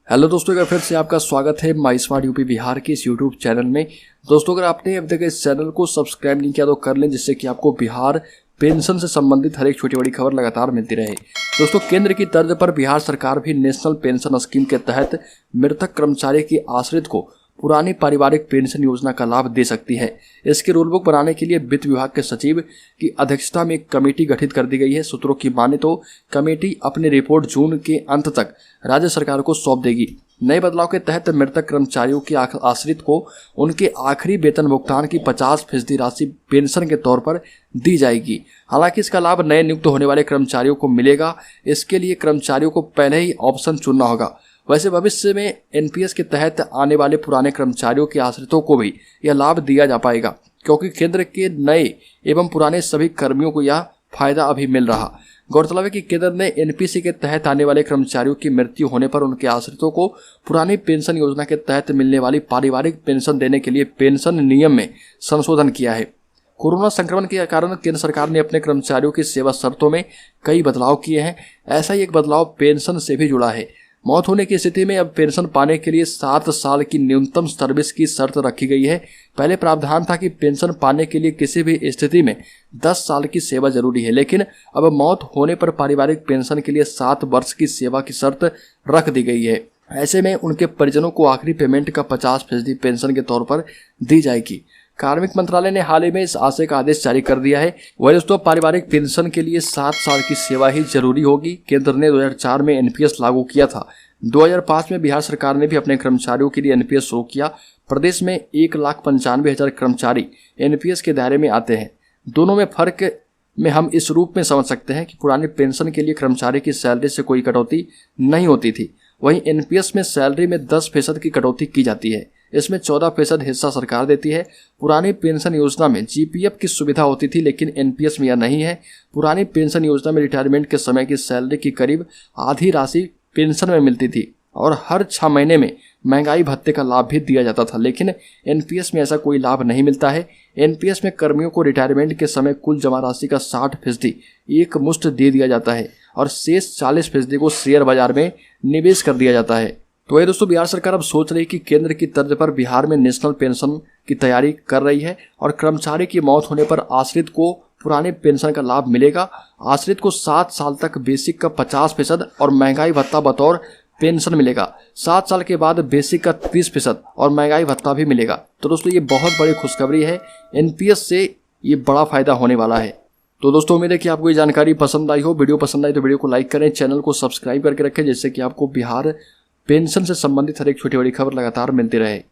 Hello दोस्तों, एक बार फिर से आपका स्वागत है माई स्मार्ट यूपी बिहार के इस यूट्यूब चैनल में। दोस्तों, अगर आपने अब तक इस चैनल को सब्सक्राइब नहीं किया तो कर लें, जिससे कि आपको बिहार पेंशन से संबंधित हर एक छोटी बड़ी खबर लगातार मिलती रहे। दोस्तों, केंद्र की तर्ज पर बिहार सरकार भी नेशनल पेंशन स्कीम के तहत मृतक कर्मचारी की आश्रित को पुरानी पारिवारिक पेंशन योजना का लाभ दे सकती है। इसकी रूलबुक बनाने के लिए वित्त विभाग के सचिव की अध्यक्षता में एक कमेटी गठित कर दी गई है। सूत्रों की माने तो कमेटी अपनी रिपोर्ट जून के अंत तक राज्य सरकार को सौंप देगी। नए बदलाव के तहत मृतक कर्मचारियों के आश्रित को उनके आखिरी वेतन भुगतान की 50% राशि पेंशन के तौर पर दी जाएगी। हालांकि इसका लाभ नए नियुक्त होने वाले कर्मचारियों को मिलेगा। इसके लिए कर्मचारियों को पहले ही ऑप्शन चुनना होगा। वैसे भविष्य में एनपीएस के तहत आने वाले पुराने कर्मचारियों के आश्रितों को भी यह लाभ दिया जा पाएगा, क्योंकि केंद्र के नए एवं पुराने सभी कर्मियों को यह फायदा अभी मिल रहा। गौरतलब है कि केंद्र ने एनपीसी के तहत आने वाले कर्मचारियों की मृत्यु होने पर उनके आश्रितों को पुरानी पेंशन योजना के तहत मिलने वाली पारिवारिक पेंशन देने के लिए पेंशन नियम में संशोधन किया है। कोरोना संक्रमण के कारण केंद्र सरकार ने अपने कर्मचारियों की सेवा शर्तों में कई बदलाव किए हैं। ऐसा ही एक बदलाव पेंशन से भी जुड़ा है। मौत होने की स्थिति में अब पेंशन पाने के लिए 7 साल की न्यूनतम सर्विस की शर्त रखी गई है। पहले प्रावधान था कि पेंशन पाने के लिए किसी भी स्थिति में 10 साल की सेवा जरूरी है, लेकिन अब मौत होने पर पारिवारिक पेंशन के लिए 7 वर्ष की सेवा की शर्त रख दी गई है। ऐसे में उनके परिजनों को आखिरी पेमेंट का 50% पेंशन के तौर पर दी जाएगी। कार्मिक मंत्रालय ने हाल ही में इस आशय का आदेश जारी कर दिया है। वही दोस्तों, पारिवारिक पेंशन के लिए 7 साल की सेवा ही जरूरी होगी। केंद्र ने 2004 में एनपीएस लागू किया था। 2005 में बिहार सरकार ने भी अपने कर्मचारियों के लिए एनपीएस शुरू किया। प्रदेश में 1,95,000 कर्मचारी एनपीएस के दायरे में आते हैं। दोनों में फर्क में हम इस रूप में समझ सकते हैं कि पुरानी पेंशन के लिए कर्मचारी की सैलरी से कोई कटौती नहीं होती थी। वहीं एनपीएस में सैलरी में 10% की कटौती की जाती है। इसमें 14% हिस्सा सरकार देती है। पुरानी पेंशन योजना में जीपीएफ की सुविधा होती थी, लेकिन एनपीएस में यह नहीं है। पुरानी पेंशन योजना में रिटायरमेंट के समय की सैलरी की करीब आधी राशि पेंशन में मिलती थी और हर 6 महीने में महंगाई भत्ते का लाभ भी दिया जाता था, लेकिन एनपीएस में ऐसा कोई लाभ नहीं मिलता है। एनपीएस में कर्मियों को रिटायरमेंट के समय कुल जमा राशि का 60% एक मुश्त दे दिया जाता है और शेष 40% को शेयर बाजार में निवेश कर दिया जाता है। तो ये दोस्तों, बिहार सरकार अब सोच रही है कि केंद्र की तर्ज पर बिहार में नेशनल पेंशन की तैयारी कर रही है और कर्मचारी की मौत होने पर आश्रित को पुराने पेंशन का लाभ मिलेगा। आश्रित को 7 साल तक बेसिक का 50% और महंगाई भत्ता बतौर पेंशन मिलेगा। 7 साल के बाद बेसिक का 30% और महंगाई भत्ता भी मिलेगा। तो दोस्तों, ये बहुत बड़ी खुशखबरी है। एनपीएस से ये बड़ा फायदा होने वाला है। तो दोस्तों, उम्मीद है कि आपको ये जानकारी पसंद आई हो। वीडियो पसंद आई तो वीडियो को लाइक करें, चैनल को सब्सक्राइब करके रखें, जिससे कि आपको बिहार पेंशन से संबंधित हर एक छोटी बड़ी खबर लगातार मिलती रहे।